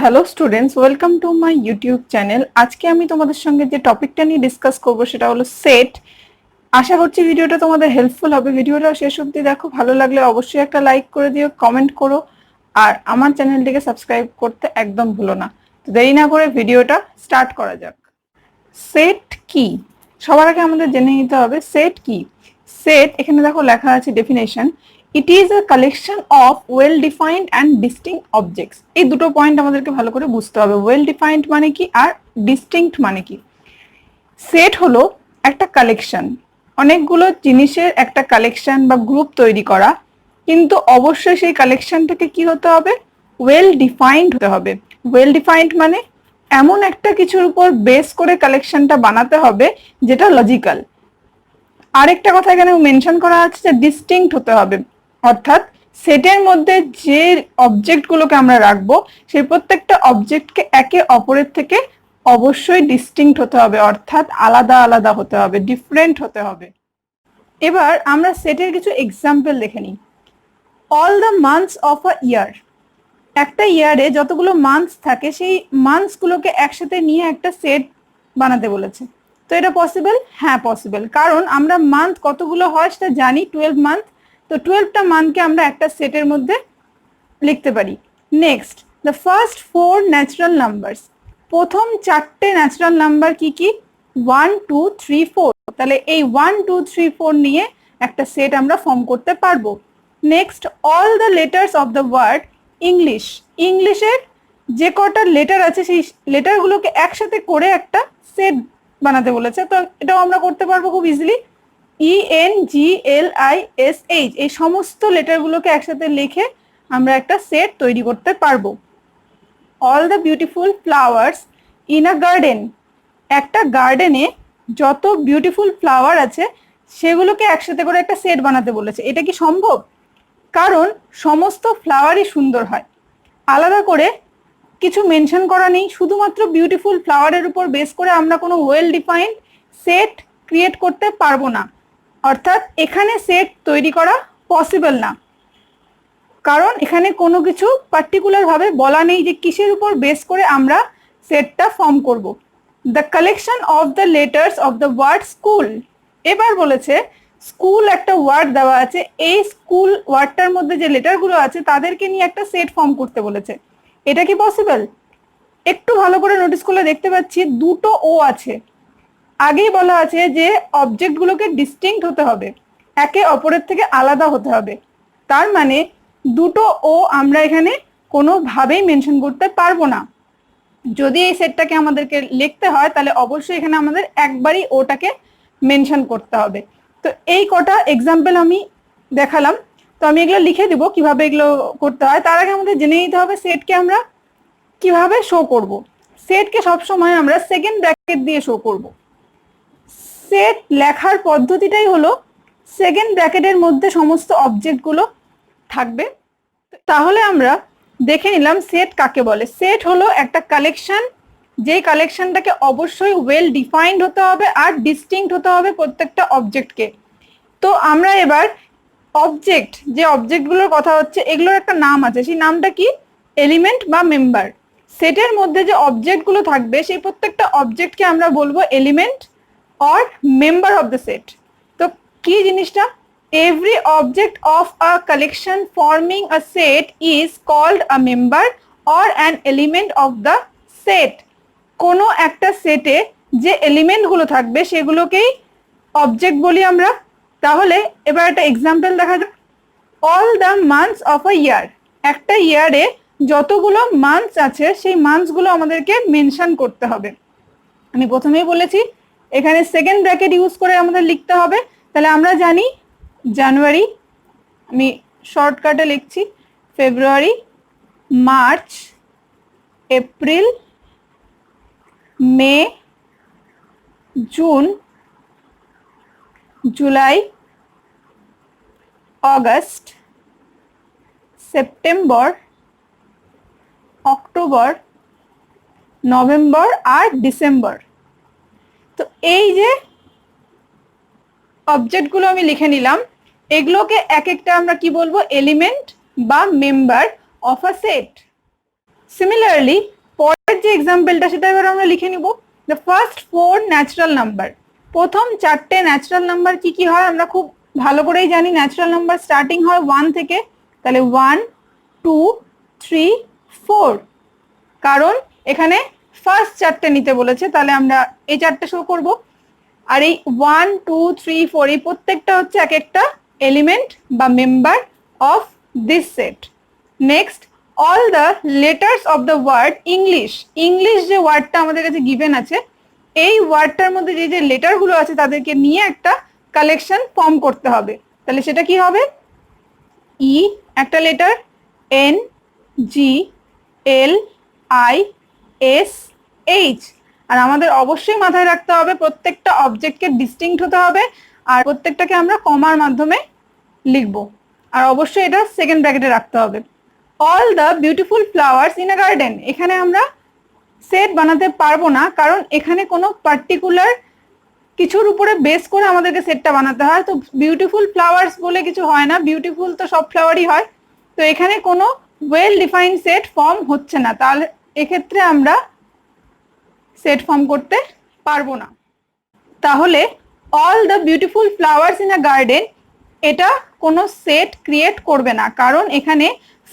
Hello students, welcome to my YouTube channel. আজকে আমি তোমাদের সঙ্গে যে টপিকটা নিয়ে ডিসকাস করব সেটা হলো সেট। আশা করছি ভিডিওটা তোমাদের হেল্পফুল হবে। ভিডিওটা শেষ অবধি দেখো, ভালো লাগলে অবশ্যই একটা লাইক করে দিও, কমেন্ট করো, আর আমার চ্যানেলটিকে সাবস্ক্রাইব করতে একদম ভুলো না। তো দেরি না করে ভিডিওটা স্টার্ট করা যাক। সেট কি? সবার আগে আমাদের জেনে নিতে হবে সেট কি। সেট, এখানে দেখো লেখা আছে definition, it is a collection of well defined and distinct objects. এই দুটো পয়েন্ট আমাদেরকে ভালো করে বুঝতে হবে, ওয়েল ডিফাইন্ড মানে কি আর ডিস্টিংক্ট মানে কি। সেট হলো একটা কালেকশন, অনেকগুলো জিনিসের একটা কালেকশন বা গ্রুপ তৈরি করা, কিন্তু অবশ্যই সেই কালেকশনটাকে কি হতে হবে? ওয়েল ডিফাইন্ড হতে হবে। ওয়েল ডিফাইন্ড মানে এমন একটা কিছুর উপর বেস করে কালেকশনটা বানাতে হবে যেটা লজিক্যাল। আরেকটা কথা এখানে মেনশন করা আছে যে ডিস্টিংক্ট হতে হবে, অর্থাৎ সেটের মধ্যে যে অবজেক্টগুলোকে আমরা রাখবো সেই প্রত্যেকটা অবজেক্টকে একে অপরের থেকে অবশ্যই ডিস্টিংক্ট হতে হবে, অর্থাৎ আলাদা আলাদা হতে হবে, ডিফারেন্ট হতে হবে। এবার আমরা সেটের কিছু এক্সাম্পল দেখে নিই। All the months of a year, একটা ইয়ারে যতগুলো মান্থস থাকে সেই মান্থসগুলোকে একসাথে নিয়ে একটা সেট বানাতে বলেছে। তো এটা পসিবল? হ্যাঁ পসিবল, কারণ আমরা মান্থ কতগুলো হয় সেটা জানি, 12 মান্থ। তো 12টা মান্থকে আমরা একটা সেটের মধ্যে লিখতে পারি। Next, the first 4 natural numbers, প্রথম 4টে ন্যাচারাল নাম্বার কি কি? 1 2 3 4। তাহলে এই 1 2 3 4 নিয়ে একটা সেট আমরা ফর্ম করতে পারবো। Next, all the letters of the word English, ইংলিশের যে কটা লেটার আছে সেই লেটারগুলোকে একসাথে করে একটা সেট বানাতে বলেছে। তো এটাও আমরা করতে পারবো খুব ইজিলি। ENGLISH, এই সমস্ত লেটারগুলোকে একসাথে লিখে আমরা একটা সেট তৈরি করতে পারবো। All the beautiful flowers in a garden, একটা গার্ডেনে যত বিউটিফুল ফ্লাওয়ার আছে সেগুলোকে একসাথে করে একটা সেট বানাতে বলেছে। এটা কি সম্ভব? কারণ সমস্ত ফ্লাওয়ারই সুন্দর হয়, আলাদা করে কিছু মেনশন করা নেই, শুধুমাত্র বিউটিফুল ফ্লাওয়ারের উপর বেস করে আমরা কোনো ওয়েল ডিফাইন্ড সেট ক্রিয়েট করতে পারবো না, অর্থাৎ এখানে সেট তৈরি করা পসিবল না, কারণ এখানে কোনো কিছু পার্টিকুলার ভাবে বলা নেই যে কিসের উপর বেস করে আমরা সেটটা ফর্ম করব। The collection of the letters of the word school, এবার বলেছে স্কুল একটা ওয়ার্ড দেওয়া আছে, এই স্কুল ওয়ার্ডটার মধ্যে যে লেটারগুলো আছে তাদেরকে নিয়ে একটা সেট ফর্ম করতে বলেছে। এটা কি পসিবল? একটু ভালো করে নোটিস করলে দেখতে পাচ্ছি দুটো ও আছে। আগেই বলা আছে যে অবজেক্টগুলোকে ডিস্টিংক্ট হতে হবে, একে অপরের থেকে আলাদা হতে হবে। তার মানে দুটো ও আমরা এখানে কোনোভাবেই মেনশন করতে পারবো না। যদি এই সেটটাকে আমাদেরকে লিখতে হয় তাহলে অবশ্যই এখানে আমাদের একবারই ওটাকে মেনশন করতে হবে। তো এই কটা এক্সাম্পল আমি দেখালাম, তো আমি এগুলো লিখে দিব কিভাবে এগুলো করতে হয়। তার আগে আমাদের জেনে নিতে হবে সেটকে আমরা কিভাবে শো করব। সেটকে সবসময় আমরা সেকেন্ড ব্র্যাকেট দিয়ে শো করব। সেট লেখার পদ্ধতিটাই হলো সেকেন্ড ব্র্যাকেটের মধ্যে সমস্ত অবজেক্টগুলো থাকবে। তাহলে আমরা দেখে নিলাম সেট কাকে বলে। সেট হলো একটা কালেকশন, যেই কালেকশনটাকে অবশ্যই ওয়েল ডিফাইন্ড হতে হবে আর ডিস্টিংক্ট হতে হবে প্রত্যেকটা অবজেক্টকে। তো আমরা এবার অবজেক্ট, যে অবজেক্টগুলোর কথা হচ্ছে এগুলোর একটা নাম আছে, সেই নামটা কি? এলিমেন্ট বা মেম্বার। সেটের মধ্যে যে অবজেক্টগুলো থাকবে সেই প্রত্যেকটা অবজেক্টকে আমরা বলবো element or member of the set. তো কি জিনিসটা? Every object of a collection forming a set is called a member or an element of the set. কোনো একটা সেটে যে এলিমেন্টগুলো থাকবে সেগুলোকেই অবজেক্ট বলি আমরা। তাহলে এবার একটা এক্সাম্পল দেখা যাক। All the months of a year, একটা ইয়ারে যতগুলো মান্থস আছে সেই মান্থসগুলো আমাদেরকে মেনশন করতে হবে। আমি প্রথমেই বলেছি এখানে সেকেন্ড ব্র্যাকেট ইউজ করে আমাদের লিখতে হবে। তাহলে আমরা জানি জানুয়ারি, আমি শর্টকাটে লিখছি, February, March, April, May, June, July, August, September, October, November আর ডিসেম্বর। তো এই যে অবজেক্টগুলো আমি লিখে নিলাম, এগুলোকে এক একটা আমরা কি বলবো? এলিমেন্ট বা member of a set. Similarly পরের যে এক্সাম্পলটা সেটা এবার আমরা লিখে নিব। দ্য ফার্স্ট 4 ন্যাচারাল নাম্বার, প্রথম 4টে ন্যাচারাল নাম্বার কি কি হয় আমরা খুব ভালো করেই জানি। ন্যাচারাল নাম্বার স্টার্টিং হয় 1 থেকে, তাহলে 1 2 3 4, কারণ এখানে ফার্স্ট 4টে নিতে বলেছে, তাহলে আমরা এই 4টে শো করব। আর এই 1 2 3 4 এই প্রত্যেকটা হচ্ছে এক একটা এলিমেন্ট বা member of this set. Next, all the letters of the word English, English যে ওয়ার্ডটা আমাদের কাছে গিভেন আছে, এই ওয়ার্ডটার মধ্যে যে যে লেটারগুলো আছে তাদেরকে নিয়ে একটা কালেকশন ফর্ম করতে হবে। তাহলে সেটা কি হবে? ই একটা letter, N, G, L, I, S, H. আর আমাদের অবশ্যই মাথায় রাখতে হবে প্রত্যেকটা অবজেক্টকে ডিস্টিংক্ট হতে হবে, আর প্রত্যেকটাকে আমরা কমার মাধ্যমে লিখব। আর অবশ্যই এটা সেকেন্ড ব্র্যাকেটে রাখতে হবে। All the beautiful flowers in a garden, এখানে আমরা সেট বানাতে পারবো না, কারণ এখানে কোনো পার্টিকুলার কিছুর উপরে বেস করে আমাদেরকে সেটটা বানাতে হয়। তো বিউটিফুল ফ্লাওয়ার্স বলে কিছু হয় না, বিউটিফুল তো সব ফ্লাওয়ারই হয়। তো এখানে কোনো ওয়েল ডিফাইন্ড সেট ফর্ম হচ্ছে না, তাহলে এক্ষেত্রে আমরা সেট ফর্ম করতে পারবো না। তাহলে all the beautiful flowers in a garden এটা কোনো সেট ক্রিয়েট করবে না, কারণ এখানে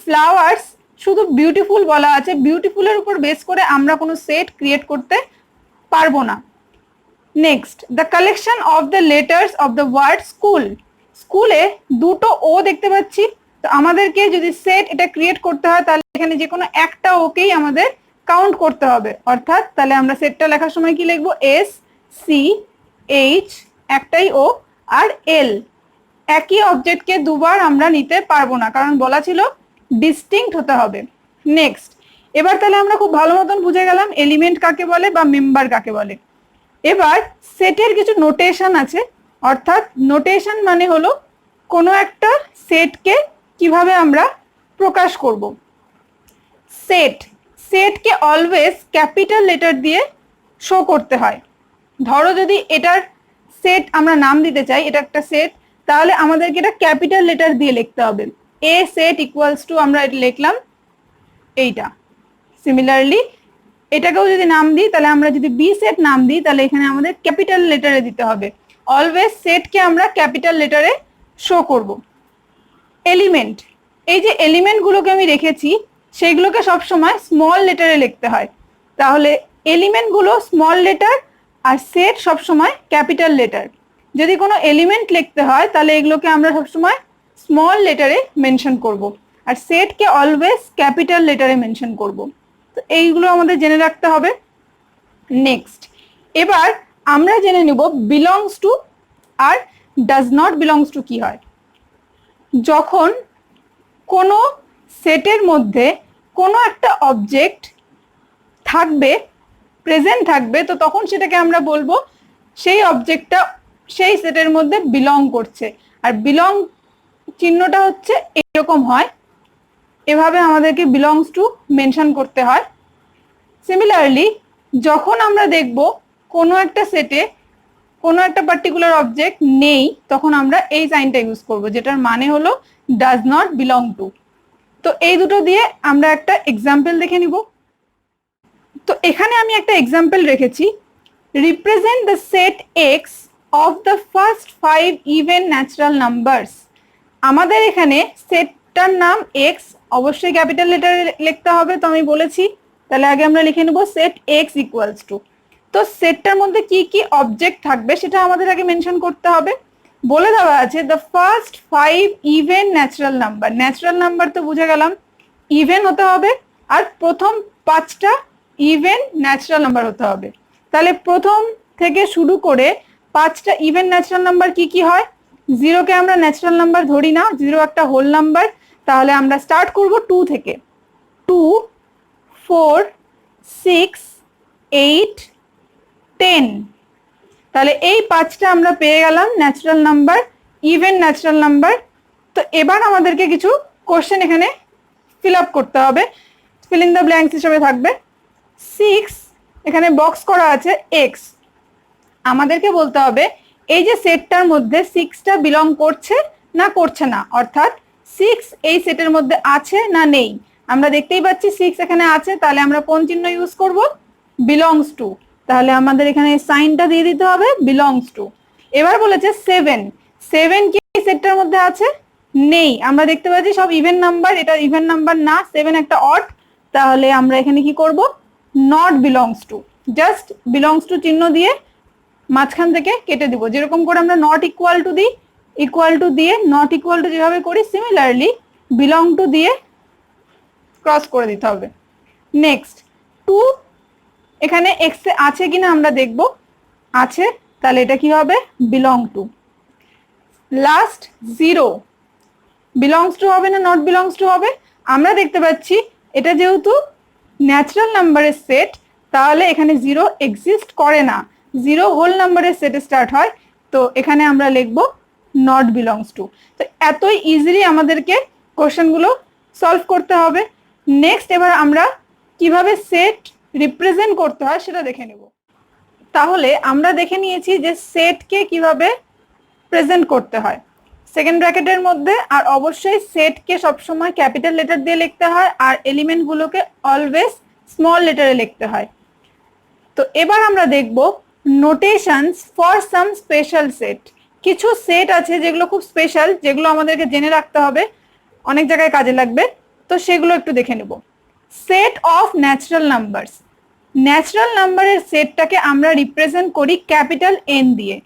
ফ্লাওয়ার্স শুধু বিউটিফুল বলা আছে, বিউটিফুলের উপর বেস করে আমরা কোনো সেট ক্রিয়েট করতে পারবো না। Next, the collection of the letters of the word school, স্কুলে দুটো ও দেখতে পাচ্ছি, তো আমাদেরকে যদি সেট এটা ক্রিয়েট করতে হয় তাহলে এখানে যে কোনো একটা ওকেই আমাদের কাউন্ট করতে হবে। অর্থাৎ তাহলে আমরা সেটটা লেখার সময় কি লিখবো? এস, সি, এইচ একটাই ও, আর এল। একই অবজেক্টকে দুবার আমরা নিতে পারবো না, কারণ বলা ছিল ডিস্টিংক্ট হতে হবে। নেক্সট, এবার তাহলে আমরা খুব ভালো মতন বুঝে গেলাম এলিমেন্ট কাকে বলে বা মেম্বার কাকে বলে। এবার সেটের কিছু নোটেশন আছে, অর্থাৎ নোটেশন মানে হলো কোনো একটা সেটকে কিভাবে আমরা প্রকাশ করব। সেটকে অলওয়েজ ক্যাপিটাল লেটার দিয়ে শো করতে হয়। ধরো যদি এটার সেট আমরা নাম দিতে চাই, এটা একটা সেট, তাহলে আমাদেরকে এটা ক্যাপিটাল লেটার দিয়ে লিখতে হবে। এ সেট ইকুয়ালস টু আমরা এটা লিখলাম এইটা। সিমিলারলি এটাকেও যদি নাম দিই, তাহলে আমরা যদি বি সেট নাম দিই তাহলে এখানে আমাদের ক্যাপিটাল লেটারে দিতে হবে। অলওয়েজ সেটকে আমরা ক্যাপিটাল লেটারে শো করব। এলিমেন্ট, এই যে এলিমেন্টগুলোকে আমি রেখেছি সেইগুলোকে সবসময় স্মল লেটারে লিখতে হয়। তাহলে এলিমেন্টগুলো স্মল লেটার আর সেট সবসময় ক্যাপিটাল লেটার। যদি কোনো এলিমেন্ট লিখতে হয় তাহলে এগুলোকে আমরা সবসময় স্মল লেটারে মেনশন করব, আর সেটকে অলওয়েজ ক্যাপিটাল লেটারে মেনশন করব। তো এইগুলো আমাদের জেনে রাখতে হবে। নেক্সট, এবার আমরা জেনে নিব বিলংস টু আর ডাজ নট বিলংস টু কি হয়। যখন কোনো সেটের মধ্যে কোনো একটা অবজেক্ট থাকবে, প্রেজেন্ট থাকবে, তো তখন সেটাকে আমরা বলবো সেই অবজেক্টটা সেই সেটের মধ্যে বিলং করছে। আর বিলং চিহ্নটা হচ্ছে এরকম হয়, এভাবে আমাদেরকে বিলংস টু মেনশন করতে হয়। সিমিলারলি যখন আমরা দেখব কোনো একটা সেটে কোনো একটা পার্টিকুলার অবজেক্ট নেই, তখন আমরা এই সাইনটা ইউজ করব, যেটার মানে হলো ডাজ নট বিলং টু। তো এই দুটো দিয়ে আমরা একটা এক্সাম্পল দেখে নিব। তো এখানে আমি একটা এক্সাম্পল রেখেছি, represent the set x of the first 5 even natural numbers. আমাদের এখানে সেটটার নাম এক্স, অবশ্যই ক্যাপিটাল লেটারে লিখতে হবে, তো আমি বলেছি। তাহলে আগে আমরা লিখে নেব সেট এক্স ইকুয়ালস টু। তো সেটটার মধ্যে কি কি অবজেক্ট থাকবে সেটা আমাদের আগে মেনশন করতে হবে। বলে দেওয়া আছে the first 5 even natural number. Natural number তো বুঝে গেলাম, ইভেন হতে হবে, আর প্রথম 5টা ইভেন ন্যাচারাল নাম্বার হতে হবে। তাহলে প্রথম থেকে শুরু করে 5টা ইভেন ন্যাচারাল নাম্বার কি কি হয়? জিরোকে আমরা ন্যাচারাল নাম্বার ধরি না, জিরো একটা হোল নাম্বার। তাহলে আমরা স্টার্ট করব 2 থেকে। 2 4 6 8 10। তাহলে এই 5টা আমরা পেয়ে গেলাম natural number, even natural number. তো এবার আমাদেরকে কিছু কোশ্চেন এখানে ফিল আপ করতে হবে, ফিল ইন দ্য ব্ল্যাঙ্কস হিসেবে থাকবে। 6 এখানে বক্স করা আছে এক্স, আমাদেরকে বলতে হবে এই যে সেটটার মধ্যে 6টা বিলং করছে না করছে না, অর্থাৎ 6 এই সেটের মধ্যে আছে না নেই। আমরা দেখতেই পাচ্ছি 6 এখানে আছে, তাহলে আমরা কোন চিহ্ন ইউজ করব? Belongs to. তাহলে আমাদের এখানে সাইনটা দিয়ে দিতে হবে বিলংস টু। এবার বলেছে 7, 7 কি এই সেটটার মধ্যে আছে? নেই। আমরা দেখতে পাচ্ছি সব ইভেন নাম্বার, এটা ইভেন নাম্বার না, 7 একটা অড। তাহলে আমরা এখানে কি করব? Not belongs two. Just belongs to চিহ্ন দিয়ে মাঝখান থেকে কেটে দিব, যেরকম করে আমরা নট ইকুয়াল টু দিই, ইকুয়াল টু দিয়ে নট ইকুয়াল টু যেভাবে করি, সিমিলারলি বিলং টু দিয়ে ক্রস করে দিতে হবে। নেক্সট 2 এখানে এক্স এ আছে কিনা আমরা দেখব, আছে, তাহলে এটা কি হবে? Belong to. Last 0 belongs to হবে না নট বিলংস টু হবে? আমরা দেখতে পাচ্ছি এটা যেহেতু ন্যাচারাল নাম্বারের সেট, তাহলে এখানে 0 এক্সিস্ট করে না, 0 হোল নাম্বারের সেটে স্টার্ট হয়, তো এখানে আমরা লিখব নট বিলংস টু। তো এতই ইজিলি আমাদেরকে কোশ্চেনগুলো সলভ করতে হবে। নেক্সট এবার আমরা কিভাবে সেট রিপ্রেজেন্ট করতে হয় সেটা দেখে নেব। তাহলে আমরা দেখে নিয়েছি যে সেটকে কিভাবে প্রেজেন্ট করতে হয় সেকেন্ড ব্র্যাকেটের মধ্যে, আর অবশ্যই সেটকে সবসময় ক্যাপিটাল লেটার দিয়ে লিখতে হয়, আর এলিমেন্টগুলোকে অলওয়েজ স্মল লেটারে লিখতে হয়। তো এবার আমরা দেখব notations for some special set. কিছু সেট আছে যেগুলো খুব স্পেশাল, যেগুলো আমাদেরকে জেনে রাখতে হবে, অনেক জায়গায় কাজে লাগবে, তো সেগুলো একটু দেখে নেব। Set of natural numbers. Natural নাম্বারের সেটটাকে আমরা রিপ্রেজেন্ট করি ক্যাপিটাল এন দিয়ে।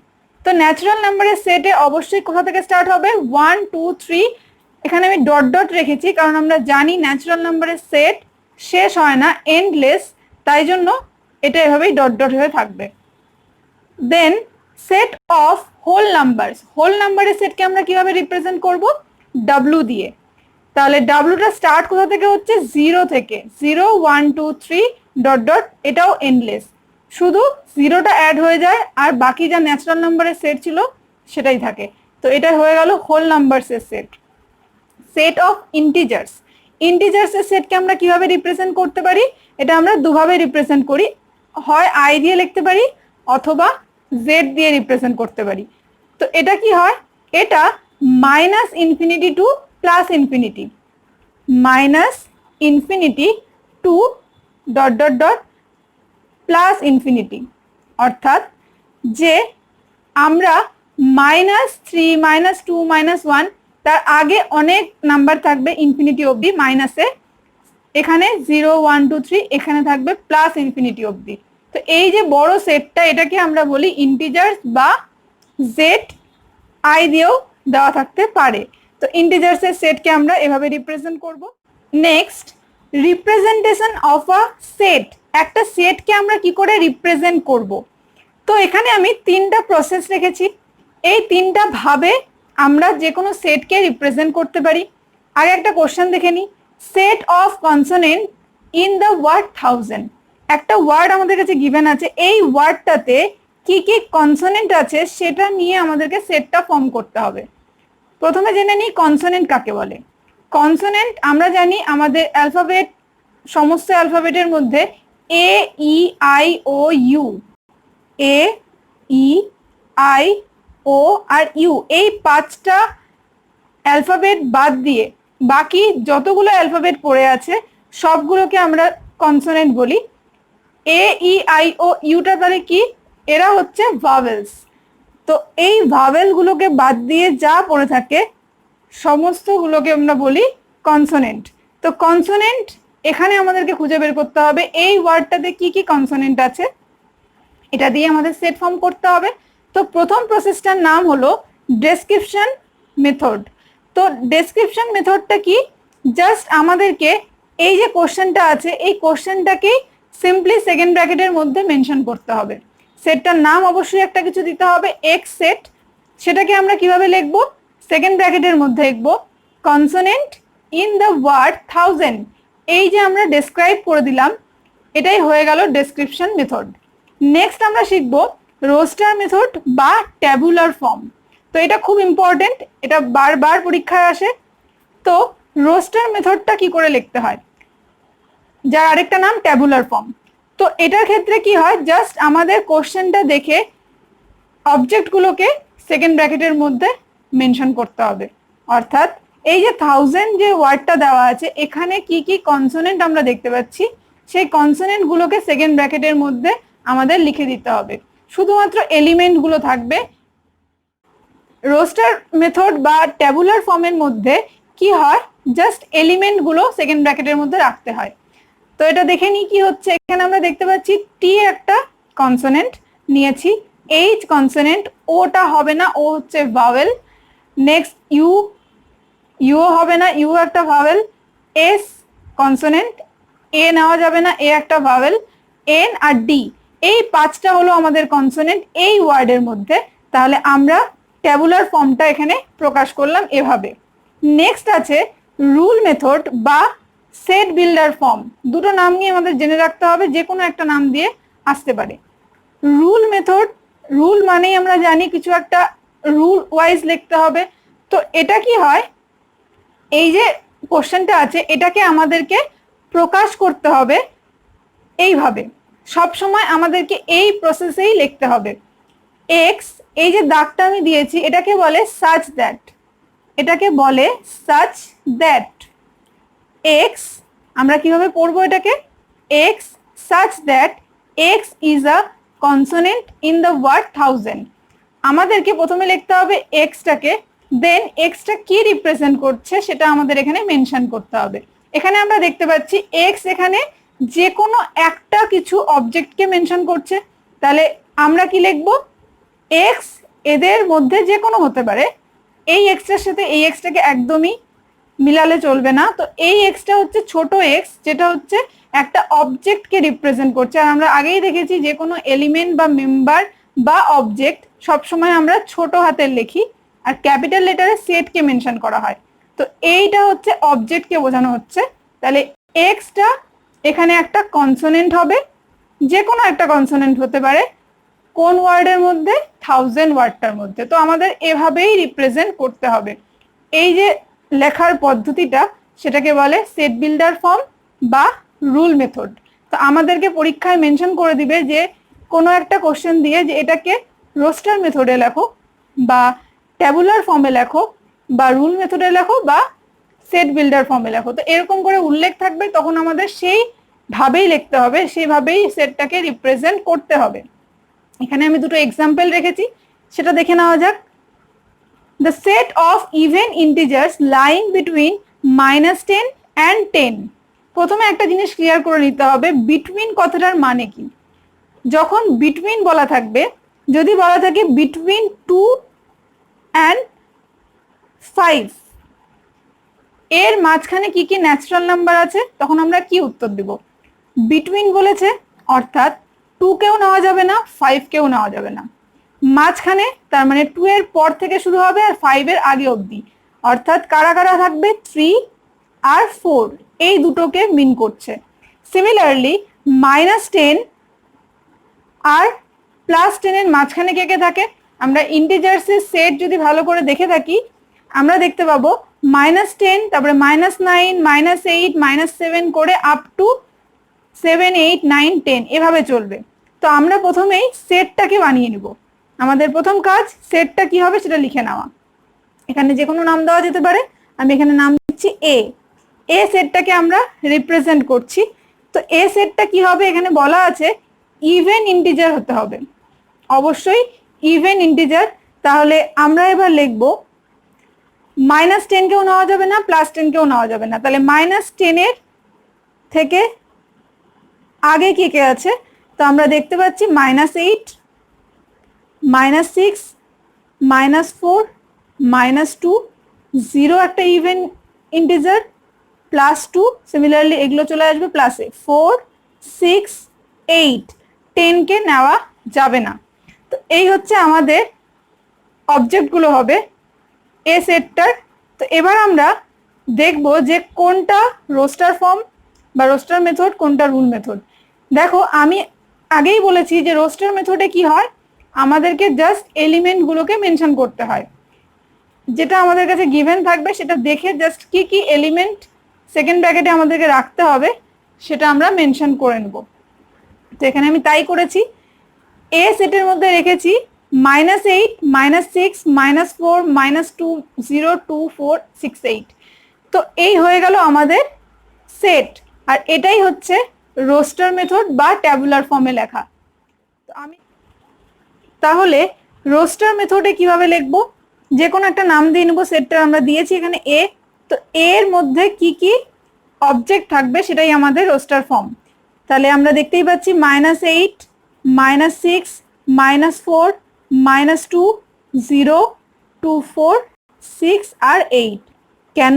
তো ন্যাচারাল নাম্বারের সেটে অবশ্যই কোথা থেকে স্টার্ট হবে? 1 2 3। এখানে আমি ডট ডট রেখেছি কারণ আমরা জানি ন্যাচারাল নাম্বারের সেট শেষ হয় না, এন্ডলেস, তাই জন্য এটা এভাবেই ডট ডট হয়ে থাকবে। Then set of whole numbers. Whole নাম্বারের সেটকে আমরা কিভাবে রিপ্রেজেন্ট করব? ডাব্লিউ দিয়ে। তাহলে ডাব্লিউটা স্টার্ট কোথা থেকে হচ্ছে? 0 থেকে। 0 1 2 3 ডট ডট, এটাও এন্ডলেস, শুধু 0টা অ্যাড হয়ে যায় আর বাকি যা ন্যাচারাল নাম্বারের সেট ছিল সেটাই থাকে। তো এটা হয়ে গেল হোল নাম্বারসের সেট। Set of integers. ইন্টিজার্সের সেটকে আমরা কিভাবে রিপ্রেজেন্ট করতে পারি? এটা আমরা দুভাবে রিপ্রেজেন্ট করি, হয় আই দিয়ে লিখতে পারি অথবা জেড দিয়ে রিপ্রেজেন্ট করতে পারি। তো এটা কি হয়? এটা minus infinity two plus infinity, minus infinity two dot dot dot plus infinity, অর্থাৎ যে আমরা -3 -2 -1 তার আগে অনেক নাম্বার থাকবে ইনফিনিটি অবধি মাইনাসে, এখানে 0 1 2 3, এখানে থাকবে প্লাস ইনফিনিটি অবধি। তো এই যে বড় সেটটা, এটাকে আমরা বলি ইন্টিজার্স বা জেড আই দিয়েও দেওয়া থাকতে পারে। তো ইন্টিজার্সের সেটকে আমরা এভাবে রিপ্রেজেন্ট করব। Next, representation of a set. একটা সেটকে আমরা কি করে রিপ্রেজেন্ট করব? তো এখানে আমি 3টা প্রসেস রেখেছি। এই 3টা ভাবে আমরা যে কোনো সেটকে রিপ্রেজেন্ট করতে পারি। আগে একটা কোশ্চেন দেখে নিই। Set of consonant in the word 1000। একটা ওয়ার্ড আমাদের কাছে গিভেন আছে, এই ওয়ার্ডটাতে কি কি কনসোনেন্ট আছে সেটা নিয়ে আমাদেরকে সেটটা ফর্ম করতে হবে। প্রথমে জেনে নিই কনসোনেন্ট কাকে বলে। কনসোনেন্ট আমরা জানি আমাদের অ্যালফাবেট, সমস্ত অ্যালফাবেটের মধ্যে A E I O U, A E I O আর ইউ, এই 5টা অ্যালফাবেট বাদ দিয়ে বাকি যতগুলো অ্যালফাবেট পড়ে আছে সবগুলোকে আমরা কনসোনেন্ট বলি। এ ই আই ও ইউটা তাহলে কি? এরা হচ্ছে ভাওয়েলস। তো এই ভাওয়েলগুলোকে বাদ দিয়ে যা পড়ে থাকে সমস্তগুলোকে আমরা বলি কনসোনেন্ট। তো কনসোনেন্ট এখানে আমাদেরকে খুঁজে বের করতে হবে এই ওয়ার্ডটাতে কি কি কনসোনেন্ট আছে, এটা দিয়ে আমাদের সেট ফর্ম করতে হবে। তো প্রথম প্রসেসটার নাম হলো ডেসক্রিপশন মেথড। তো ডেসক্রিপশন মেথডটা কি? জাস্ট আমাদেরকে এই যে কোশ্চেনটা আছে এই কোশ্চেনটাকেই সিম্পলি সেকেন্ড ব্র্যাকেটের মধ্যে মেনশন করতে হবে। সেটটার নাম অবশ্যই একটা কিছু দিতে হবে, এক্স সেট। সেটাকে আমরা কিভাবে লিখব? সেকেন্ড ব্র্যাকেটের মধ্যে লিখব কনসোনেন্ট ইন দ্য ওয়ার্ড 1000। এই যে আমরা ডেসক্রাইব করে দিলাম, এটাই হয়ে গেল ডেসক্রিপশন মেথড। নেক্সট আমরা শিখব রোস্টার মেথড বা ট্যাবুলার ফর্ম। তো এটা খুব ইম্পর্টেন্ট, এটা বারবার পরীক্ষায় আসে। তো রোস্টার মেথডটা কি করে লিখতে হয়, যার আরেকটা নাম ট্যাবুলার ফর্ম। তো এটার ক্ষেত্রে কি হয়, জাস্ট আমাদের কোশ্চেনটা দেখে অবজেক্টগুলোকে সেকেন্ড ব্র্যাকেটের মধ্যে মেনশন করতে হবে। অর্থাৎ এই যে 1000 যে ওয়ার্ডটা দেওয়া আছে, এখানে কি কি কনসোনেন্ট আমরা দেখতে পাচ্ছি, সেই কনসোনেন্ট গুলোকে সেকেন্ড ব্র্যাকেটের মধ্যে আমাদের লিখে দিতে হবে। শুধুমাত্র এলিমেন্ট গুলো থাকবে। রোস্টার মেথড বা ট্যাবুলার ফর্মের মধ্যে কি হয়, জাস্ট এলিমেন্ট গুলো সেকেন্ড ব্র্যাকেটের মধ্যে রাখতে হয়। তো এটা দেখে নিই কি হচ্ছে। এখানে আমরা দেখতে পাচ্ছি টি একটা কনসোনেন্ট নিয়েছি, এইচ কনসোনেন্ট, ওটা হবে না, ও হচ্ছে ভাওয়েল। নেক্সট ইউ, ইউ হবে না, ইউ একটা ভাওয়েল। এস কনসোনেন্ট, এ নেওয়া যাবে না, এ একটা ভাওয়েল। এন আর ডি, এই পাঁচটা হলো আমাদের কনসোনেন্ট এই ওয়ার্ডের মধ্যে। তাহলে আমরা ট্যাবুলার ফর্মটা এখানে প্রকাশ করলাম এভাবে। নেক্সট আছে রুল মেথড বা সেট বিল্ডার ফর্ম। দুটো নাম নিয়ে আমাদের জেনে রাখতে হবে, যে কোনো একটা নাম দিয়ে আসতে পারে। রুল মেথড, রুল মানেই আমরা জানি কিছু একটা রুল ওয়াইজ লিখতে হবে। তো এটা কি হয়, এই যে কোশ্চেনটা আছে এটাকে আমাদেরকে প্রকাশ করতে হবে এইভাবে। সব সময় আমাদেরকে এই প্রসেসেই লিখতে হবে। এক্স, এই যে দাগটা আমি দিয়েছি এটাকে বলে সাচ দ্যাট, এটাকে বলে সাচ দ্যাট। এক্স আমরা কিভাবে পড়বো এটাকে, x such that x is a consonant in the word 1000। আমাদেরকে প্রথমে লিখতে হবে এক্সটাকে, দেন এক্সটা কি রিপ্রেজেন্ট করছে সেটা আমাদের এখানে মেনশন করতে হবে। এখানে আমরা দেখতে পাচ্ছি এক্স এখানে যে কোনো একটা কিছু অবজেক্টকে মেনশন করছে। তাহলে আমরা কি লিখবো, এক্স এদের মধ্যে যে কোনো হতে পারে। এই এক্সটার সাথে এই এক্সটাকে একদমই মিলালে চলবে না। তো এই এক্সটা হচ্ছে ছোট এক্স, যেটা হচ্ছে একটা অবজেক্টকে রিপ্রেজেন্ট করছে। আর আমরা আগেই দেখেছি যে কোনো এলিমেন্ট বা মেম্বার বা অবজেক্ট সবসময় আমরা ছোট হাতের লিখি, আর ক্যাপিটাল লেটারে সেটকে মেনশন করা হয়। তো এইটা হচ্ছে অবজেক্টকে বোঝানো হচ্ছে। তাহলে এক্সটা এখানে একটা কনসোনেন্ট হবে, যে কোনো একটা কনসোনেন্ট হতে পারে। কোন ওয়ার্ডের মধ্যে, 1000 ওয়ার্ডটার মধ্যে। তো আমাদের এভাবেই রিপ্রেজেন্ট করতে হবে। এই যে লেখার পদ্ধতিটা সেটাকে বলে সেট বিল্ডার ফর্ম বা রুল মেথড। তো আমাদেরকে পরীক্ষায় মেনশন করে দিবে যে কোনো একটা কোশ্চেন দিয়ে যে এটাকে রোস্টার মেথডে লেখো বা ট্যাবুলার ফর্মে লেখো বা রুল মেথডে লেখো বা সেট বিল্ডার ফর্মে লেখো। তো এরকম করে উল্লেখ থাকবে, তখন আমাদের সেইভাবেই লিখতে হবে, সেইভাবেই সেটটাকে রিপ্রেজেন্ট করতে হবে। এখানে আমি দুটো এক্সাম্পল রেখেছি, সেটা দেখে নেওয়া যাক। The set of even integers lying between -10 and 10। প্রথমে একটা জিনিস ক্লিয়ার করে নিতে হবে, বিটুইন কথাটার মানে কি। যখন বিটুইন বলা থাকবে, যদি বলা থাকে বিটুইন 2 and 5, এর মাঝখানে কি কি ন্যাচারাল নাম্বার আছে, তখন আমরা কি উত্তর দেব, বিটুইন বলেছে অর্থাৎ 2 কেও নেওয়া যাবে না, 5 কেও নেওয়া যাবে না। মাঝখানে তার মানে 2 এর পর থেকে শুরু হবে আর 5 এর আগে অবধি, অর্থাৎ কারা কারা থাকবে, 3 আর 4, এই দুটোকে মিন করছে। সিমিলারলি -10 আর +10 এর মাঝখানে কে কে থাকে, আমরা ইন্টিজার্সের সেট যদি ভালো করে দেখে থাকি আমরা দেখতে পাবো -10, তারপরে -9, -8, -7 করে আপ টু 7, 8, 9, 10 এভাবে চলবে। তো আমরা প্রথমেই সেটটাকে বানিয়ে নিব। আমাদের প্রথম কাজ সেটটা কি হবে সেটা লিখে নেওয়া। এখানে যে কোনো নাম দেওয়া যেতে পারে, আমি এখানে নাম দিচ্ছি এ। এ সেটটাকে আমরা রিপ্রেজেন্ট করছি। তো এ সেটটা কি হবে, এখানে বলা আছে ইভেন ইন্টিজার হতে হবে, অবশ্যই ইভেন ইন্টিজার। তাহলে আমরা এবার লিখবো -10 কেও নেওয়া যাবে না, +10 কেও নেওয়া যাবে না। তাহলে -10 এর থেকে আগে কি কে আছে, তো আমরা দেখতে পাচ্ছি -8, -6, -4, -2, 0 একটা ইভেন ইন্টিজার, +2, সিমিলারলি এগুলো চলে আসবে প্লাসে, 4, 6, 8, 10 কে নেওয়া যাবে না। তো এই হচ্ছে আমাদের অবজেক্টগুলো হবে এ সেটটার। তো এবার আমরা দেখব যে কোনটা রোস্টার ফর্ম বা রোস্টার মেথড, কোনটা রুল মেথড। দেখো আমি আগেই বলেছি যে রোস্টার মেথডে কি হয়, আমাদেরকে জাস্ট এলিমেন্টগুলোকে মেনশন করতে হয়। যেটা আমাদের কাছে গিভেন থাকবে সেটা দেখে জাস্ট কি কি এলিমেন্ট সেকেন্ড ব্র্যাকেটে আমাদেরকে রাখতে হবে সেটা আমরা মেনশন করে নেব। তো এখানে আমি তাই করেছি। এ সেটের মধ্যে রেখেছি -8 -6 -4 -2 0 2 4 6 8। তো এই হয়ে গেল আমাদের সেট, আর এটাই হচ্ছে রোস্টার মেথড বা ট্যাবুলার ফর্মে লেখা। তো আমি তাহলে রোস্টার মেথডে কিভাবে লিখব, যে কোনো একটা নাম দিয়ে নেব, সেটটা আমরা দিয়েছি এখানে এ, তো এর মধ্যে কি কি অবজেক্ট থাকবে সেটাই আমাদের রোস্টার ফর্ম। তাহলে আমরা দেখতেই পাচ্ছি -8 -6 -4 -2 0 2 4 6 আর 8। কেন?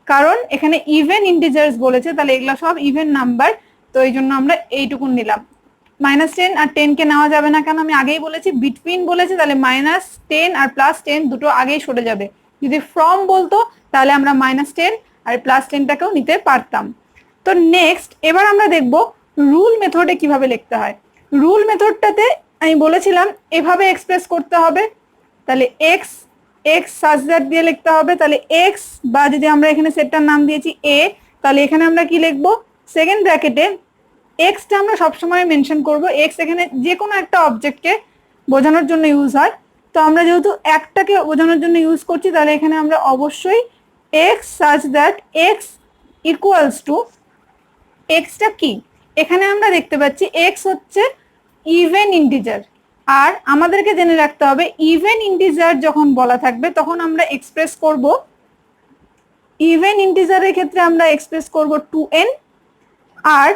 কারণ এখানে ইভেন ইন্টিজার্স বলেছে, তাহলে এগুলো সব ইভেন নাম্বার, তো এই জন্য আমরা এইটুকুন নিলাম। -10 আর 10 কে নেওয়া যাবে না, কেন আমি আগেই বলেছি বিটুইন বলেছে, তাহলে -10 আর +10 দুটো আগেই সরে যাবে। যদি ফ্রম বলতো তাহলে আমরা -10 আর +10টাকেও নিতে পারতাম। তো নেক্সট এবার আমরা দেখব রুল মেথডে কিভাবে লিখতে হয়। রুল মেথডটাতে আমি বলেছিলাম এভাবে এক্সপ্রেস করতে হবে, তাহলে এক্স এক্স সাচ দ্যাট দিয়ে লিখতে হবে। তাহলে এক্স, বা যদি আমরা এখানে সেটটার নাম দিয়েছি এ, তাহলে এখানে আমরা কি লিখবো, সেকেন্ড ব্র্যাকেটে এক্সটা আমরা সবসময় মেনশন করব। এক্স এখানে যে কোনো একটা অবজেক্টকে বোঝানোর জন্য ইউজ হয়, তো আমরা যেহেতু একটাকে বোঝানোর জন্য ইউজ করছি, তাহলে এখানে আমরা অবশ্যই x such that x equals to, extra কি, এখানে আমরা দেখতে পাচ্ছি এক্স হচ্ছে ইভেন ইন্টিজার, আর আমাদেরকে জেনে রাখতে হবে ইভেন ইন্টিজার যখন বলা থাকবে তখন আমরা এক্সপ্রেস করব, ইভেন ইন্টিজারের ক্ষেত্রে আমরা এক্সপ্রেস করব 2n, আর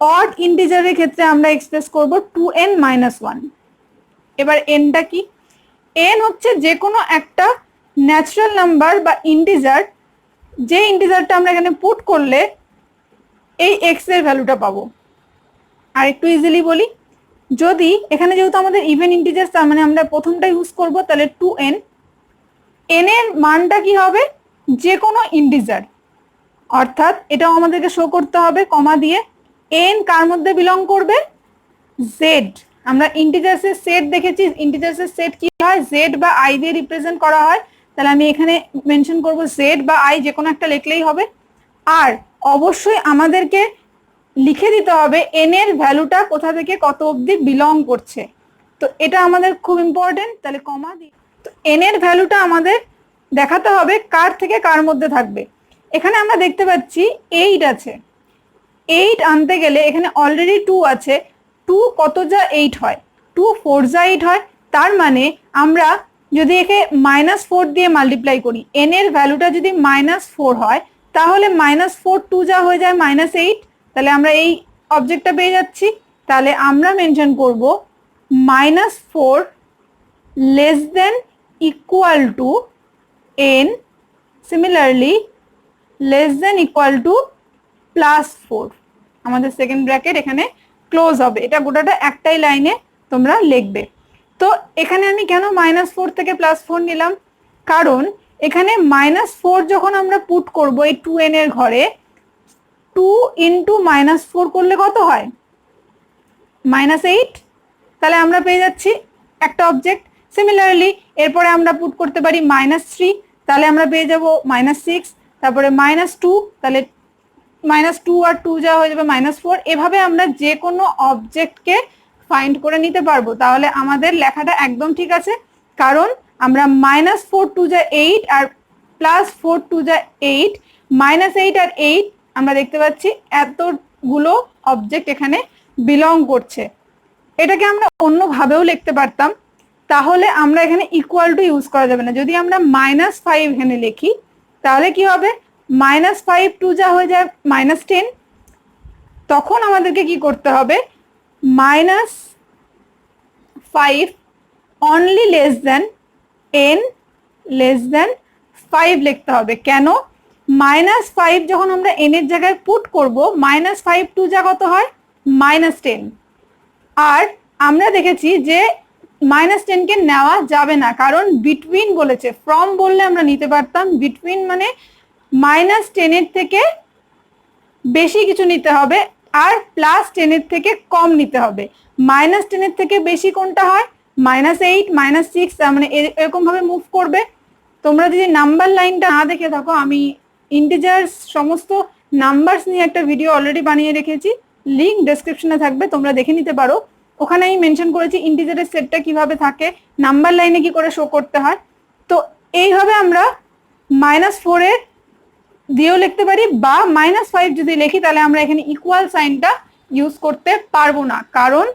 অড ইন্টিজারের ক্ষেত্রে আমরা এক্সপ্রেস করব 2n - 1। এবার এনটা কি, এন হচ্ছে যে কোনো একটা ন্যাচারাল নাম্বার বা ইন্টিজার, যে ইন্টিজারটা আমরা এখানে পুট করলে এই এক্স এর ভ্যালুটা পাবো। আর একটু ইজিলি বলি, যদি এখানে যেহেতু আমাদের ইভেন ইন্টিজার, তার মানে আমরা প্রথমটা ইউজ করব, তাহলে 2n, n এর মানটা কি হবে, যে কোনো ইন্টিজার, অর্থাৎ এটাও আমাদেরকে শো করতে হবে কমা দিয়ে। n কার মধ্যে বিলং করবে, জেড। আমরা ইন্টিজার্সের সেট দেখেছি, ইন্টিজার্সের সেট কি হয়, জেড বা আই দিয়ে রিপ্রেজেন্ট করা হয়, তাহলে আমি এখানে মেনশন করব জেড বা আই, যে কোনো একটা লিখলেই হবে। আর অবশ্যই আমাদেরকে লিখে দিতে হবে এন এর ভ্যালুটা কোথা থেকে কত অবধি বিলং করছে, তো এটা আমাদের খুব ইম্পর্টেন্ট। তাহলে কমা দিই, তো এন এর ভ্যালুটা আমাদের দেখাতে হবে কার থেকে কার মধ্যে থাকবে। এখানে আমরা দেখতে পাচ্ছি 8 আছে, 8 আনতে গেলে এখানে অলরেডি 2 আছে, 2 কত যা 8 হয়, 2 4 যা 8 হয়, তার মানে আমরা যদি একে -4 দিয়ে মাল্টিপ্লাই করি, n এর ভ্যালুটা যদি -4 হয়, তাহলে -4 2 যা হয়ে যায় -8, তাহলে আমরা এই অবজেক্টটা পেয়ে যাচ্ছি। তাহলে আমরা মেনশন করব -4 less than equal to n, similarly less than equal to +4, আমাদের সেকেন্ড ব্র্যাকেট এখানে ক্লোজ হবে। এটা গোটাটা একটাই লাইনে তোমরা লিখবে। তো এখানে আমি কেন -4 থেকে +4 নিলাম, কারণ এখানে -4 যখন আমরা পুট করব এই 2n এর ঘরে, 2 ইন্টু -4 করলে কত হয়, -8, তাহলে আমরা পেয়ে যাচ্ছি একটা অবজেক্ট। সিমিলারলি এরপরে আমরা পুট করতে পারি -3, তাহলে আমরা পেয়ে যাব -6, তারপরে -2, তাহলে -2 আর 2 যা হয়ে যাবে -4। এভাবে আমরা যে কোনো অবজেক্টকে ফাইন্ড করে নিতে পারবো, তাহলে আমাদের লেখাটা একদম ঠিক আছে, কারণ আমরা -4 2 যা 8 আর +4 2 যা 8, -8 আর 8 আমরা দেখতে পাচ্ছি এতগুলো অবজেক্ট এখানে বিলং করছে। এটাকে আমরা অন্যভাবেও লিখতে পারতাম, তাহলে আমরা এখানে ইকুয়াল টু ইউজ করা যাবে না। যদি আমরা -5 এখানে লিখি তাহলে কি হবে, -5 2 যা হয়ে যায় -10, তখন আমাদেরকে কি করতে হবে, -5 only less than n less than 5 লিখতে হবে। কেন, -5 যখন আমরা n এর জায়গায় পুট করব, -5 2 যা কত হয় -10, আর আমরা দেখেছি যে -10 কে নেওয়া যাবে না, কারণ বিটুইন বলেছে। ফ্রম বললে আমরা নিতে পারতাম, বিটুইন মানে -10 এর থেকে বেশি কিছু নিতে হবে, আর +10 এর থেকে কম নিতে হবে। -10 এর থেকে বেশি কোনটা হয়, -8 -6, তার মানে এরকম ভাবে মুভ করবে। তোমরা যদি নাম্বার লাইনটা না দেখে থাকো, আমি ইন্টিজার্স সমস্ত নাম্বারস নিয়ে একটা ভিডিও অলরেডি বানিয়ে রেখেছি, লিংক ডেসক্রিপশনে থাকবে, তোমরা দেখে নিতে পারো। ওখানে আমি মেনশন করেছি ইন্টিজারের সেটটা কিভাবে থাকে, নাম্বার লাইনে কি করে শো করতে হয়। তো এইভাবে আমরা -4 এর দিয়েও লিখতে পারি, বা -5 যদি লিখি তাহলে আমরা এখানে ইকুয়াল সাইনটা ইউজ করতে পারবো না, কারণ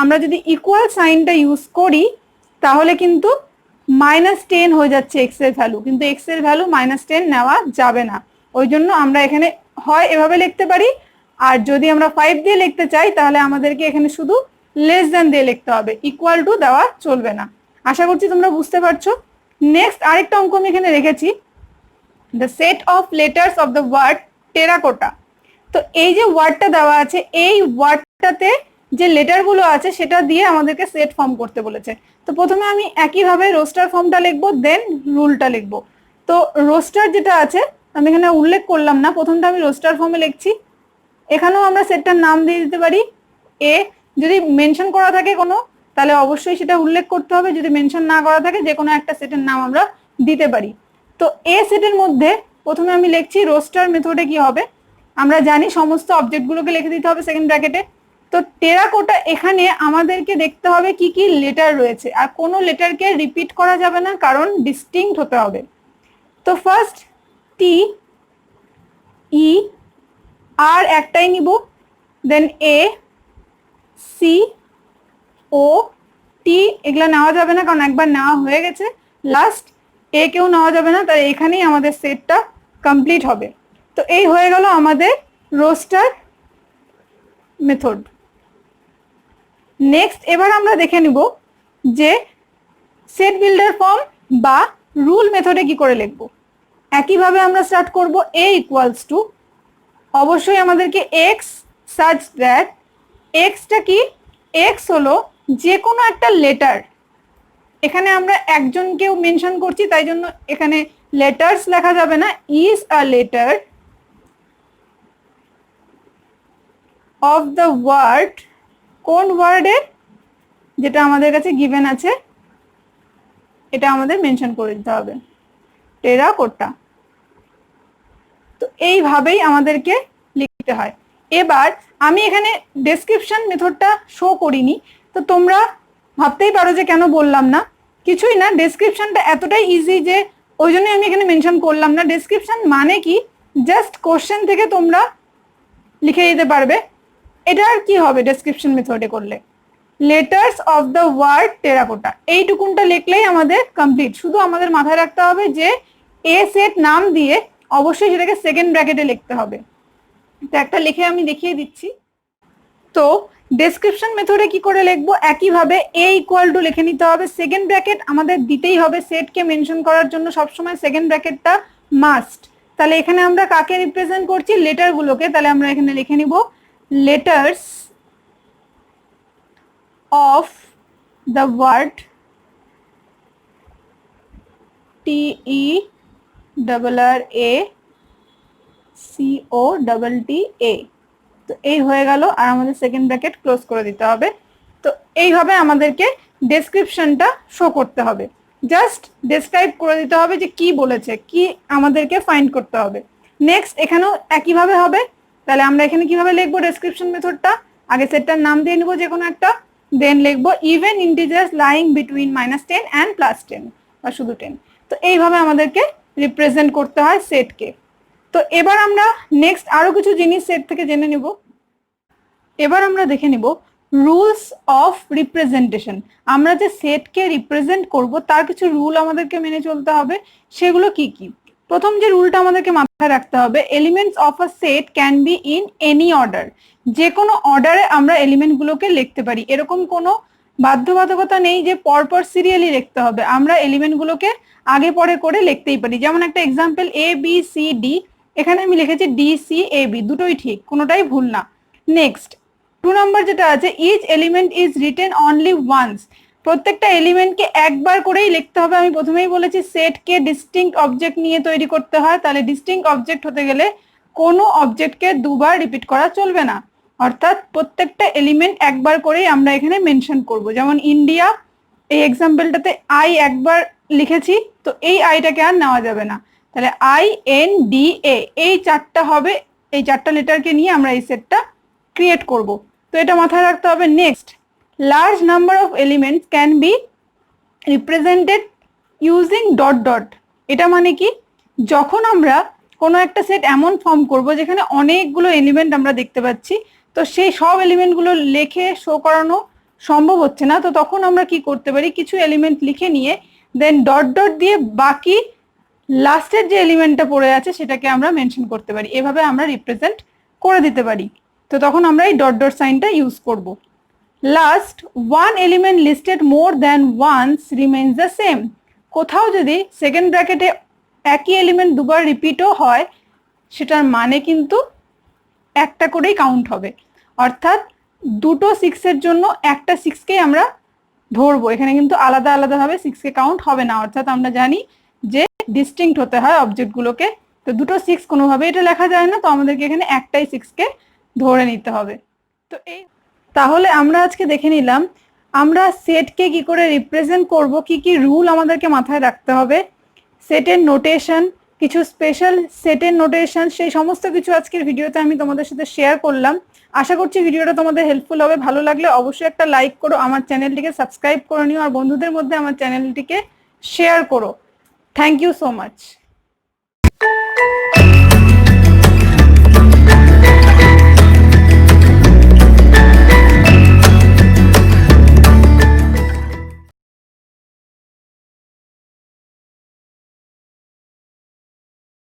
আমরা যদি ইকুয়াল সাইনটা ইউজ করি তাহলে কিন্তু -10 হয়ে যাচ্ছে এক্স এর ভ্যালু, কিন্তু এক্স এর ভ্যালু -10 নেওয়া যাবে না। ওই জন্য আমরা এখানে হয় এভাবে লিখতে পারি, আর যদি আমরা 5 দিয়ে লিখতে চাই তাহলে আমাদেরকে এখানে শুধু লেস দেন দিয়ে লিখতে হবে, ইকুয়াল টু দেওয়া চলবে না। আশা করছি তোমরা বুঝতে পারছো। নেক্সট আরেকটা অঙ্ক আমি এখানে রেখেছি, the set of letters of the word terracotta. তো এই যে ওয়ার্ডটা দেওয়া আছে, এই ওয়ার্ডটাতে যে লেটারগুলো আছে সেটা দিয়ে আমাদেরকে সেট ফর্ম করতে বলেছে। তো প্রথমে আমি একইভাবে রোস্টার ফর্মটা লিখবো, দেন রুলটা লিখবো। তো রোস্টার যেটা আছে আমি এখানে উল্লেখ করলাম না, প্রথমটা আমি রোস্টার ফর্মে লিখছি। এখানেও আমরা সেটটার নাম দিয়ে দিতে পারি এ, যদি মেনশন করা থাকে কোনো তাহলে অবশ্যই সেটা উল্লেখ করতে হবে, যদি মেনশন না করা থাকে যে কোনো একটা সেটের নাম আমরা দিতে পারি। তো এ সেটের মধ্যে প্রথমে আমি লিখছি রোস্টার মেথডে কি হবে, আমরা জানি সমস্ত অবজেক্টগুলোকে লিখে দিতে হবে সেকেন্ড ব্র্যাকেটে। তো টেরাকোটা এখানে আমাদেরকে দেখতে হবে কি কি লেটার রয়েছে, আর কোনো লেটারকে রিপিট করা যাবে না কারণ ডিস্টিংক্ট হতে হবে। তো ফার্স্ট টি, ই, আর একটাই নিব, দেন এ, সি, ও, টি এগুলা নেওয়া যাবে না কারণ একবার নেওয়া হয়ে গেছে, লাস্ট এ কেউ নেওয়া যাবে না, তাই এখানেই আমাদের সেটটা কমপ্লিট হবে। তো এই হয়ে গেল আমাদের রোস্টার মেথড। নেক্সট এবার আমরা দেখে নিব যে সেট বিল্ডার ফর্ম বা রুল মেথডে কি করে লিখব। একইভাবে আমরা স্টার্ট করব এ ইকুয়ালস টু, অবশ্যই আমাদেরকে এক্স সাচ দ্যাট, এক্সটা কি, এক্স হলো যে কোনো একটা লেটার, এখানে আমরা একজনকেও মেনশন করছি তাই জন্য এখানে লেটার্স লেখা যাবে না, is a letter of the word, কোন ওয়ার্ডের, যেটা আমাদের কাছে গিভেন আছে এটা আমাদের মেনশন করে দিতে হবে, টেরাকোটা। তো এইভাবেই আমাদেরকে লিখতে হয়। এবার আমি এখানে ডেসক্রিপশন মেথডটা শো করিনি, তো তোমরা ভাবতেই পারো যে কেন বললাম না, কিছুই না, ডেসক্রিপশনটা এতটাই ইজি যে ওই জন্যই আমি এখানে মেনশন করলাম না। ডেসক্রিপশন মানে কি, জাস্ট কোশ্চেন থেকে তোমরা লিখে দিতে পারবে। এটা আর কি হবে ডেসক্রিপশন মেথডে করলে, letters of the word terracotta, এইটুকুনটা লিখলেই আমাদের কমপ্লিট। শুধু আমাদের মাথায় রাখতে হবে যে এ সেট নাম দিয়ে অবশ্যই সেটাকে সেকেন্ড ব্র্যাকেটে লিখতে হবে। তো একটা লিখে আমি দেখিয়ে দিচ্ছি। তো ডেসক্রিপশন মেথডে কি করে লিখবো, একইভাবে এ ইকুয়াল টু লিখে নিতে হবে, সেকেন্ড ব্র্যাকেট আমাদের দিতেই হবে, সেটকে মেনশন করার জন্য সবসময় সেকেন্ড ব্র্যাকেটটা মাস্ট। তাহলে এখানে আমরা কাকে রিপ্রেজেন্ট করছি, লেটারগুলোকে, তাহলে আমরা এখানে লিখে নিব letters of the word, TERRACOTA। তো এই হয়ে গেল, আর আমাদের সেকেন্ড ব্র্যাকেট ক্লোজ করে দিতে হবে। তো এইভাবে আমাদেরকে ডেসক্রিপশনটা শো করতে হবে, জাস্ট ডেসক্রাইব করে দিতে হবে যে কি বলেছে, কি আমাদেরকে ফাইন্ড করতে হবে। নেক্সট এখানেও একইভাবে হবে। তাহলে আমরা এখানে কিভাবে লিখবো ডেসক্রিপশন মেথডটা, আগে সেটটার নাম দিয়ে নিব যে কোনো একটা, দেন লিখবো even integers lying between -10 and +10 বা শুধু 10। তো এইভাবে আমাদেরকে রিপ্রেজেন্ট করতে হয় সেটকে। তো এবার আমরা নেক্সট আরো কিছু জিনিস সেট থেকে জেনে নিব। এবার আমরা দেখে নিব রুলস অফ রিপ্রেজেন্টেশন। আমরা যে সেটকে রিপ্রেজেন্ট করব তার কিছু রুল আমাদেরকে মেনে চলতে হবে, সেগুলো কি কি। প্রথম যে রুলটা আমাদেরকে মাথায় রাখতে হবে, elements of a set can be in any order, যে কোনো অর্ডারে আমরা এলিমেন্টগুলোকে লিখতে পারি, এরকম কোনো বাধ্যবাধকতা নেই যে পরপর সিরিয়ালি লিখতে হবে, আমরা এলিমেন্টগুলোকে আগে পরে করে লিখতেই পারি। যেমন একটা example A B C D, এখানে আমি লিখেছি ডি সি এ বি, দুটোই ঠিক, কোনোটাই ভুল না। নেক্সট 2 নম্বর যেটা আছে, each element is written only once, প্রত্যেকটা এলিমেন্টকে একবার করেই লিখতে হবে। আমি প্রথমেই বলেছি সেটকে ডিস্টিংক্ট অবজেক্ট নিয়ে তৈরি করতে হয়, তাহলে ডিস্টিংক্ট অবজেক্ট হতে গেলে কোনো অবজেক্টকে দুবার রিপিট করা চলবে না, অর্থাৎ প্রত্যেকটা এলিমেন্ট একবার করেই আমরা এখানে মেনশন করব। যেমন ইন্ডিয়া, এই এক্সাম্পলটাতে আই একবার লিখেছি, তো এই আইটাকে আর নেওয়া যাবে না, তাহলে INDA, এই চারটা হবে, এই চারটা লেটারকে নিয়ে আমরা এই সেটটা ক্রিয়েট করব। তো এটা মাথায় রাখতে হবে। Next large number of elements can be represented using dot dot. এটা মানে কি, যখন আমরা কোনো একটা সেট এমন ফর্ম করব যেখানে অনেকগুলো এলিমেন্ট আমরা দেখতে পাচ্ছি, তো সেই সব এলিমেন্টগুলো লিখে শো করানো সম্ভব হচ্ছে না, তো তখন আমরা কি করতে পারি, কিছু এলিমেন্ট লিখে নিয়ে দেন ডট ডট দিয়ে বাকি লাস্টের যে এলিমেন্টটা পড়ে আছে সেটাকে আমরা মেনশন করতে পারি, এভাবে আমরা রিপ্রেজেন্ট করে দিতে পারি। তো তখন আমরা এই ডট ডট সাইনটা ইউজ করব। Last one element listed more than once remains the same. কোথাও যদি সেকেন্ড ব্র্যাকেটে একই এলিমেন্ট দুবার রিপিটও হয়, সেটার মানে কিন্তু একটা করেই কাউন্ট হবে, অর্থাৎ দুটো সিক্সের জন্য একটা সিক্সকেই আমরা ধরবো, এখানে কিন্তু আলাদা আলাদাভাবে সিক্সকে কাউন্ট হবে না। অর্থাৎ আমরা জানি যে ডিস্টিংক্ট হতে হয় অবজেক্টগুলোকে, তো দুটো সিক্স কোনোভাবে এটা লেখা যায় না, তো আমাদেরকে এখানে একটাই সিক্সকে ধরে নিতে হবে। তো এই তাহলে আমরা আজকে দেখে নিলাম আমরা সেটকে কি করে রিপ্রেজেন্ট করব, কি কি রুল আমাদেরকে মাথায় রাখতে হবে, সেটের নোটেশন, কিছু স্পেশাল সেটের নোটেশন, সেই সমস্ত কিছু আজকের ভিডিওতে আমি তোমাদের সাথে শেয়ার করলাম। আশা করছি ভিডিওটা তোমাদের হেল্পফুল হবে। ভালো লাগলে অবশ্যই একটা লাইক করো, আমার চ্যানেলটিকে সাবস্ক্রাইব করে নিও, আর বন্ধুদের মধ্যে আমার চ্যানেলটিকে শেয়ার করো। Thank you so much.